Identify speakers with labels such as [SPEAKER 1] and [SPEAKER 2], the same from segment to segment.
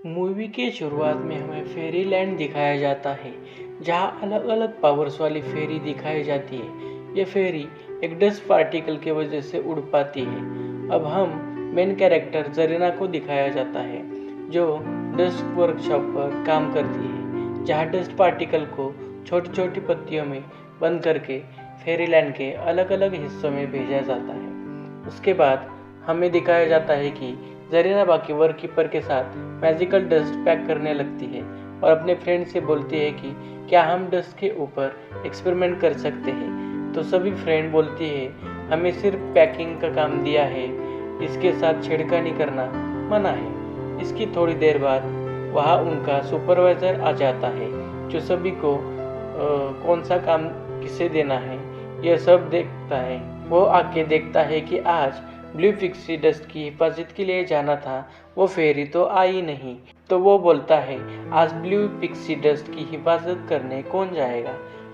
[SPEAKER 1] Movie के शुरुआत में हमें फेरी लैंड दिखाया जाता है, जहाँ अलग अलग पावर्स वाली फेरी दिखाई जाती है। ये फेरी एक डस्ट पार्टिकल की वजह से उड़ पाती है। अब हम मेन कैरेक्टर जरीना को दिखाया जाता है, जो डस्ट वर्कशॉप पर काम करती है, जहाँ डस्ट पार्टिकल को छोटी छोटी पत्तियों में बंद करके फेरी लैंड के अलग अलग हिस्सों में भेजा जाता है। उसके बाद हमें दिखाया जाता है कि जरीना बाकी वर्क कीपर के साथ मैजिकल डस्ट पैक करने लगती है और अपने फ्रेंड से बोलती है कि क्या हम डस्ट के ऊपर एक्सपेरिमेंट कर सकते हैं। तो सभी फ्रेंड बोलती है हमें सिर्फ पैकिंग का काम दिया है, इसके साथ छेड़खानी करना मना है। इसकी थोड़ी देर बाद वहाँ उनका सुपरवाइजर आ जाता है, जो सभी को कौन सा काम किसे देना है यह सब देखता है। वो आके देखता है कि आज ब्लू पिक्सी डस्ट की हिफाजत के लिए जाना था, वो फेरी तो आई नहीं। तो वो बोलता है आज ब्लू पिक्सी डस्ट की हिफाजत करने कौन जाएगा।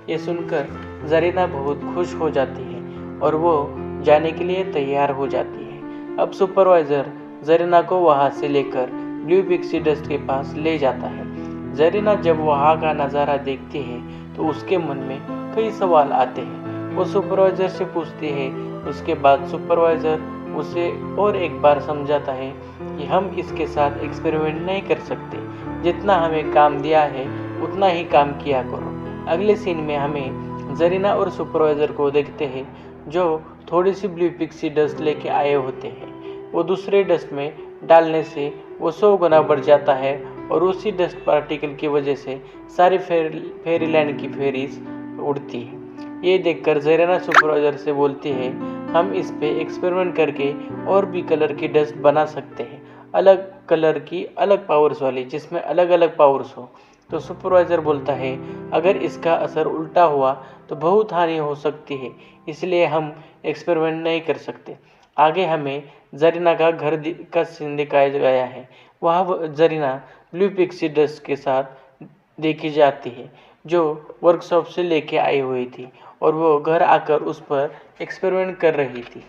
[SPEAKER 1] ये सुनकर जरीना बहुत खुश हो जाती है और वो जाने के लिए तैयार हो जाती है। अब सुपरवाइजर जरीना को वहाँ से लेकर ब्लू पिक्सी डस्ट के पास ले जाता है। जरीना जब वहाँ का नज़ारा देखती है तो उसके मन में कई सवाल आते हैं। वो सुपरवाइजर से पूछती है। उसके बाद सुपरवाइजर उसे और एक बार समझाता है कि हम इसके साथ एक्सपेरिमेंट नहीं कर सकते, जितना हमें काम दिया है उतना ही काम किया करो। अगले सीन में हमें जरीना और सुपरवाइजर को देखते हैं, जो थोड़ी सी ब्लू पिक्सी डस्ट लेके आए होते हैं। वो दूसरे डस्ट में डालने से वो 100 गुना बढ़ जाता है और उसी डस्ट पार्टिकल की वजह से सारी फेरी लैंड की फेरीज उड़ती है। ये देखकर जरीना सुपरवाइजर से बोलती है हम इस पे एक्सपेरिमेंट करके और भी कलर की डस्ट बना सकते हैं, अलग कलर की अलग पावर्स वाली, जिसमें अलग अलग पावर्स हो। तो सुपरवाइजर बोलता है अगर इसका असर उल्टा हुआ तो बहुत हानि हो सकती है, इसलिए हम एक्सपेरिमेंट नहीं कर सकते। आगे हमें जरीना का घर का सीन दिखाया गया है। वहाँ जरीना ब्लू पिक्सी डस्ट के साथ देखी जाती है, जो वर्कशॉप से लेके आई हुई थी, और वो घर आकर उस पर एक्सपेरिमेंट कर रही थी।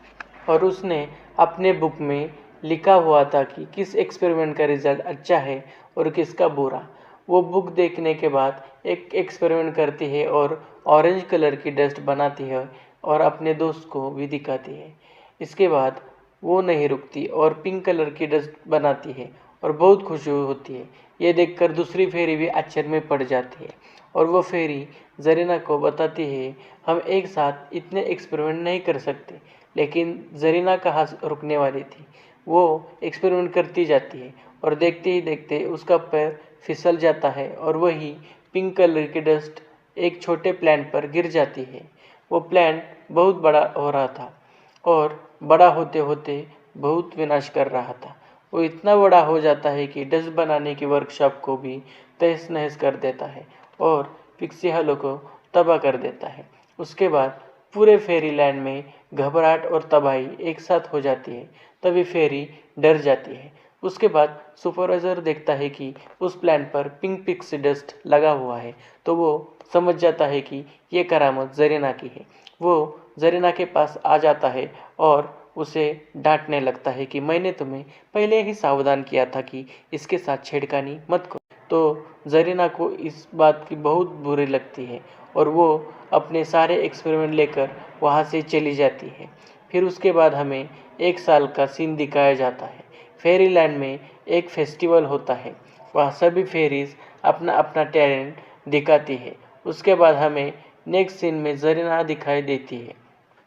[SPEAKER 1] और उसने अपने बुक में लिखा हुआ था कि किस एक्सपेरिमेंट का रिजल्ट अच्छा है और किसका बुरा। वो बुक देखने के बाद एक एक्सपेरिमेंट करती है और ऑरेंज कलर की डस्ट बनाती है और अपने दोस्त को भी दिखाती है। इसके बाद वो नहीं रुकती और पिंक कलर की डस्ट बनाती है और बहुत खुशी होती है। ये देखकर दूसरी फेरी भी आश्चर्य में पड़ जाती है और वो फेरी जरीना को बताती है हम एक साथ इतने एक्सपेरिमेंट नहीं कर सकते। लेकिन जरीना कहाँ रुकने वाली थी, वो एक्सपेरिमेंट करती जाती है और देखते ही देखते उसका पैर फिसल जाता है और वही पिंक कलर की डस्ट एक छोटे प्लांट पर गिर जाती है। वो प्लांट बहुत बड़ा हो रहा था और बड़ा होते होते बहुत विनाश कर रहा था। वो इतना बड़ा हो जाता है कि डस्ट बनाने की वर्कशॉप को भी तहस नहस कर देता है और पिक्सी हॉल को तबाह कर देता है। उसके बाद पूरे फेरी लैंड में घबराहट और तबाही एक साथ हो जाती है। तभी फेरी डर जाती है। उसके बाद सुपरवाइजर देखता है कि उस प्लांट पर पिंक पिक्सी डस्ट लगा हुआ है, तो वो समझ जाता है कि ये करामत जरीना की है। वो जरीना के पास आ जाता है और उसे डांटने लगता है कि मैंने तुम्हें पहले ही सावधान किया था कि इसके साथ छेड़खानी मत करो। तो जरीना को इस बात की बहुत बुरी लगती है और वो अपने सारे एक्सपेरिमेंट लेकर वहाँ से चली जाती है। फिर उसके बाद हमें एक साल का सीन दिखाया जाता है। फेरी लैंड में एक फेस्टिवल होता है, वहाँ सभी फेरीज अपना अपना टैलेंट दिखाती है। उसके बाद हमें नेक्स्ट सीन में जरीना दिखाई देती है,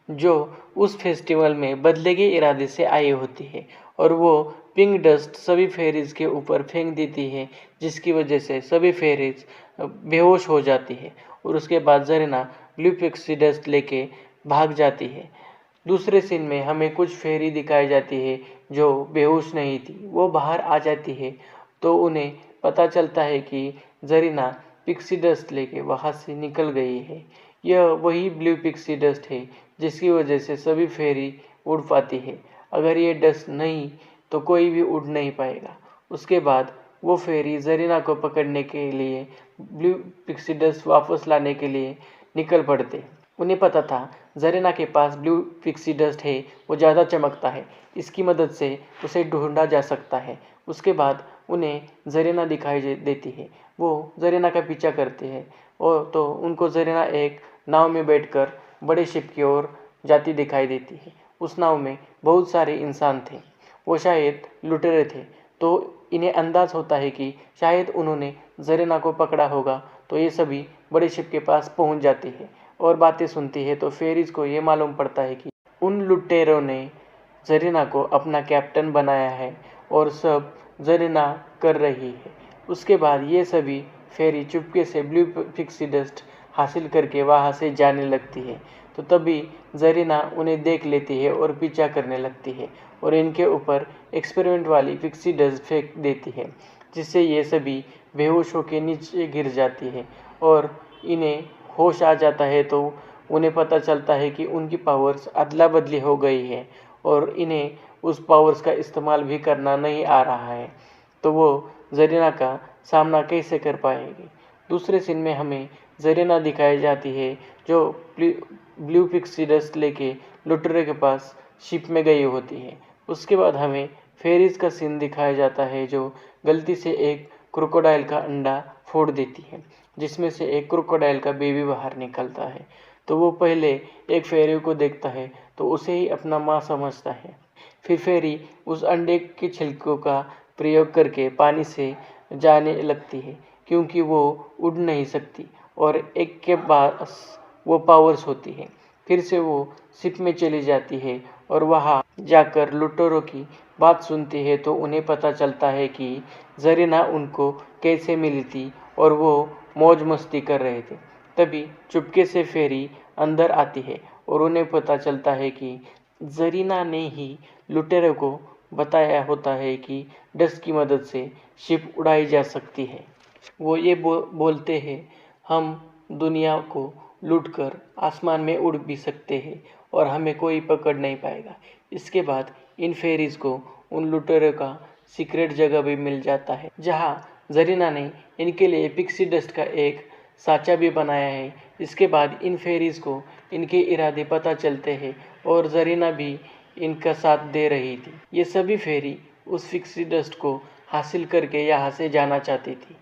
[SPEAKER 1] जो उस फेस्टिवल में बदले के इरादे से आई होती है और वो पिंक डस्ट सभी फेरीज के ऊपर फेंक देती है, जिसकी वजह से सभी फेरीज बेहोश हो जाती है और उसके बाद जरीना ब्लू पिक्सी डस्ट लेके भाग जाती है। दूसरे सीन में हमें कुछ फेरी दिखाई जाती है जो बेहोश नहीं थी। वो बाहर आ जाती है तो उन्हें पता चलता है कि जरीना पिक्सी डस्ट लेके वहाँ से निकल गई है। यह वही ब्लू पिक्सी डस्ट है जिसकी वजह से सभी फेरी उड़ पाती है। अगर ये डस्ट नहीं तो कोई भी उड़ नहीं पाएगा। उसके बाद वो फेरी जरीना को पकड़ने के लिए ब्लू पिक्सी डस्ट वापस लाने के लिए निकल पड़ते। उन्हें पता था जरीना के पास ब्लू पिक्सी डस्ट है, वो ज़्यादा चमकता है, इसकी मदद से उसे ढूंढा जा सकता है। उसके बाद उन्हें जरीना दिखाई देती है। वो जरीना का पीछा करते हैं और तो उनको जरीना एक नाव में बैठकर बड़े शिप की ओर जाती दिखाई देती है। उस नाव में बहुत सारे इंसान थे। वो शायद लुटेरे थे। तो इन्हें अंदाज होता है कि शायद उन्होंने जरीना को पकड़ा होगा। तो ये सभी बड़े शिप के पास पहुंच जाते हैं और बातें सुनती है। तो फेरीज को ये मालूम पड़ता है कि उन लुटेरों ने जरीना को अपना कैप्टन बनाया है और सब जरीना कर रही है। उसके बाद ये सभी फेरी चुपके से ब्लू पिक्सी डस्ट हासिल करके वहाँ से जाने लगती है। तो तभी जरीना उन्हें देख लेती है और पीछा करने लगती है और इनके ऊपर एक्सपेरिमेंट वाली पिक्सी डस्ट फेंक देती है, जिससे ये सभी बेहोश होकर नीचे गिर जाती है और इन्हें होश आ जाता है। तो उन्हें पता चलता है कि उनकी पावर्स अदला बदली हो गई है और इन्हें उस पावर्स का इस्तेमाल भी करना नहीं आ रहा है। तो वो जरीना का सामना कैसे कर पाएगी। दूसरे सीन में हमें जरीना दिखाई जाती है जो ब्लू पिक्सी डस्ट लेके लुटेरे के पास शिप में गई होती है। उसके बाद हमें फेरीज का सीन दिखाया जाता है जो गलती से एक क्रोकोडाइल का अंडा फोड़ देती है, जिसमें से एक क्रोकोडाइल का बेबी बाहर निकलता है। तो वो पहले एक फेरी को देखता है तो उसे ही अपना माँ समझता है। फिर फेरी उस अंडे के छिलकों का प्रयोग करके पानी से जाने लगती है, क्योंकि वो उड़ नहीं सकती और एक के पास वो पावर्स होती है। फिर से वो शिप में चली जाती है और वहाँ जाकर लुटेरों की बात सुनती है। तो उन्हें पता चलता है कि जरीना उनको कैसे मिली थी और वो मौज मस्ती कर रहे थे। तभी चुपके से फेरी अंदर आती है और उन्हें पता चलता है कि जरीना ने ही लुटेरों को बताया होता है कि डस्ट की मदद से शिप उड़ाई जा सकती है। वो ये बोलते हैं, हम दुनिया को लूटकर आसमान में उड़ भी सकते हैं और हमें कोई पकड़ नहीं पाएगा। इसके बाद इन फेरीज को उन लुटेरों का सीक्रेट जगह भी मिल जाता है, जहाँ जरीना ने इनके लिए पिक्सी डस्ट का एक साँचा भी बनाया है। इसके बाद इन फेरीज को इनके इरादे पता चलते हैं और जरीना भी इनका साथ दे रही थी। ये सभी फेरी उस पिक्सी डस्ट को हासिल करके यहाँ से जाना चाहती थी।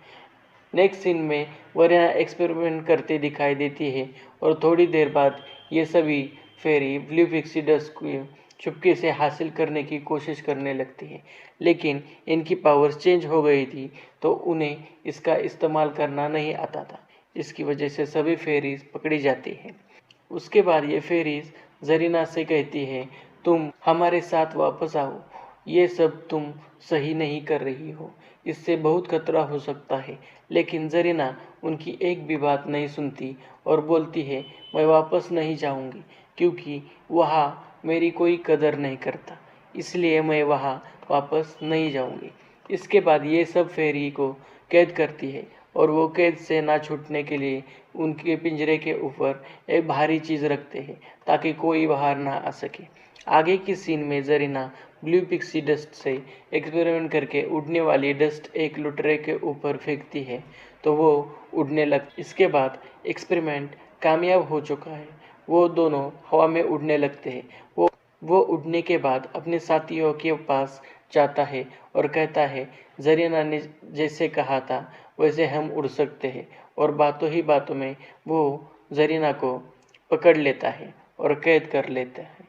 [SPEAKER 1] नेक्स्ट सीन में वरीना एक्सपेरिमेंट करते दिखाई देती है और थोड़ी देर बाद ये सभी फेरी ब्लू पिक्सी डस्ट को चुपके से हासिल करने की कोशिश करने लगती है, लेकिन इनकी पावर्स चेंज हो गई थी तो उन्हें इसका इस्तेमाल करना नहीं आता था। इसकी वजह से सभी फेरीज पकड़ी जाती हैं। उसके बाद ये फेरीज जरीना से कहती है, तुम हमारे साथ वापस आओ, ये सब तुम सही नहीं कर रही हो, इससे बहुत खतरा हो सकता है। लेकिन जरीना उनकी एक भी बात नहीं सुनती और बोलती है, मैं वापस नहीं जाऊंगी, क्योंकि वहाँ मेरी कोई कदर नहीं करता, इसलिए मैं वहाँ वापस नहीं जाऊंगी। इसके बाद ये सब फेरी को कैद करती है और वो कैद से ना छूटने के लिए उनके पिंजरे के ऊपर एक भारी चीज़ रखते हैं ताकि कोई बाहर ना आ सके। आगे की सीन में जरीना ब्लू पिक्सी डस्ट से एक्सपेरिमेंट करके उड़ने वाली डस्ट एक लुटेरे के ऊपर फेंकती है तो वो उड़ने लग। इसके बाद एक्सपेरिमेंट कामयाब हो चुका है। वो दोनों हवा में उड़ने लगते हैं। वो उड़ने के बाद अपने साथियों के पास जाता है और कहता है, जरीना ने जैसे कहा था वैसे हम उड़ सकते हैं। और बातों ही बातों में वो जरीना को पकड़ लेता है और कैद कर लेता है,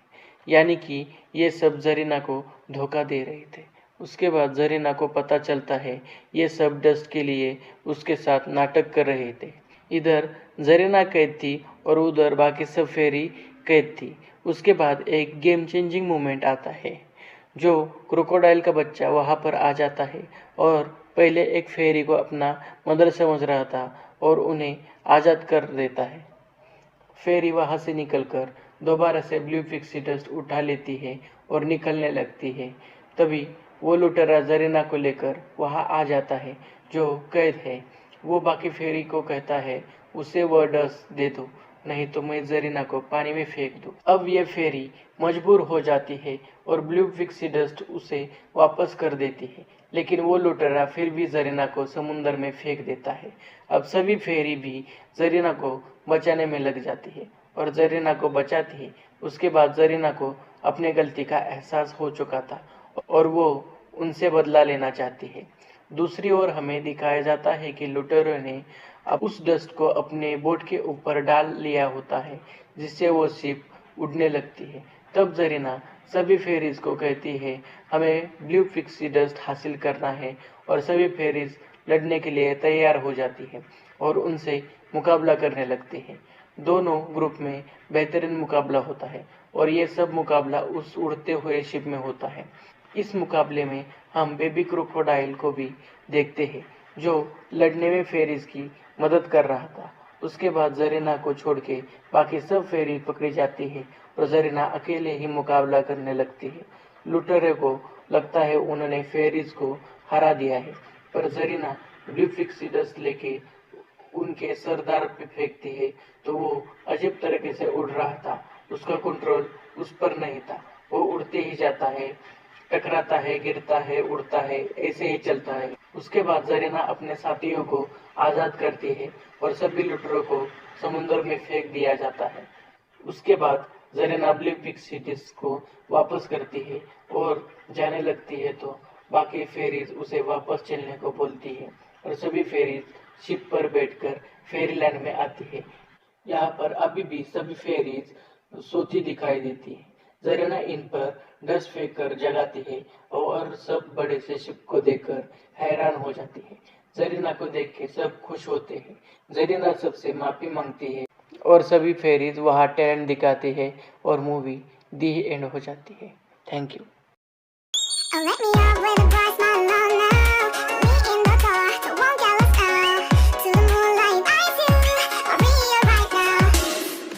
[SPEAKER 1] यानी कि ये सब जरीना को धोखा दे रहे थे। उसके बाद जरीना को पता चलता है ये सब डस्ट के लिए उसके साथ नाटक कर रहे थे। इधर जरीना कैद थी और उधर बाकी सब फेरी कैद थी। उसके बाद एक गेम चेंजिंग मोमेंट आता है, जो क्रोकोडाइल का बच्चा वहाँ पर आ जाता है और पहले एक फेरी को अपना मदर समझ रहा था और उन्हें आज़ाद कर देता है। फेरी वहाँ से निकलकर दोबारा से ब्लू पिक्सी डस्ट उठा लेती है और निकलने लगती है। तभी वो लुटेरा जरीना को लेकर वहाँ आ जाता है जो कैद है। वो बाकी फेरी को कहता है, उसे वह डस्ट दे दो, नहीं तो मैं जरीना को पानी में फेंक दूँ। अब ये फेरी मजबूर हो जाती है और ब्लू पिक्सी डस्ट उसे वापस कर देती है, लेकिन वो लुटेरा फिर भी जरीना को समुंदर में फेंक देता है। अब सभी फेरी भी जरीना को बचाने में लग जाती है और जरीना को बचाती है। उसके बाद जरीना को अपने गलती का एहसास हो चुका था और वो उनसे बदला लेना चाहती है। दूसरी ओर हमें दिखाया जाता है कि लुटेरो ने अब उस डस्ट को अपने बोट के ऊपर डाल लिया होता है, जिससे वो शिप उड़ने लगती है। तब जरीना सभी फेरीज को कहती है, हमें ब्लू पिक्सी डस्ट हासिल करना है, और सभी फेरीज लड़ने के लिए तैयार हो जाती है और उनसे मुकाबला करने लगती है। दोनों ग्रुप में बेहतरीन मुकाबला होता है और ये सब मुकाबला उस उड़ते हुए शिप में होता है। इस मुकाबले में हम बेबी क्रोकोडाइल को भी देखते हैं, जो लड़ने में फेरीज की मदद कर रहा था। उसके बाद जरीना को छोड़ के बाकी सब फेरी पकड़ी जाती है और जरीना अकेले ही मुकाबला करने लगती है। लुटेरे को लगता है उन्होंने फेरीज को हरा दिया है, पर जरीना ब्लू पिक्सी डस्ट लेके उनके सरदार पे फेंकती है तो वो अजीब तरीके से उड़ रहा था। उसका कंट्रोल उस पर नहीं था। वो उड़ते ही जाता है, टकराता है, गिरता है, उड़ता है, ऐसे ही चलता है। उसके बाद जरीना अपने साथियों को आजाद करती है और सभी लुटेरों को समुद्र में फेंक दिया जाता है। उसके बाद जरीना ब्लू पिक्सी डस्ट को वापस करती है और जाने लगती है तो बाकी फेरीज उसे वापस चलने को बोलती है और सभी फेरीज शिप पर बैठकर फेरीलैंड में आती है। यहाँ पर अभी भी सभी फेरीज सोती दिखाई देती है। जरीना इन पर डस्ट फेंक कर जगाती है और सब बड़े से शिप को देखकर हैरान हो जाती है। जरीना को देख के सब खुश होते हैं। जरीना सबसे माफी मांगती है और सभी फेरीज वहाँ टैलेंट दिखाते हैं और मूवी दी एंड हो जाती है। Thank you.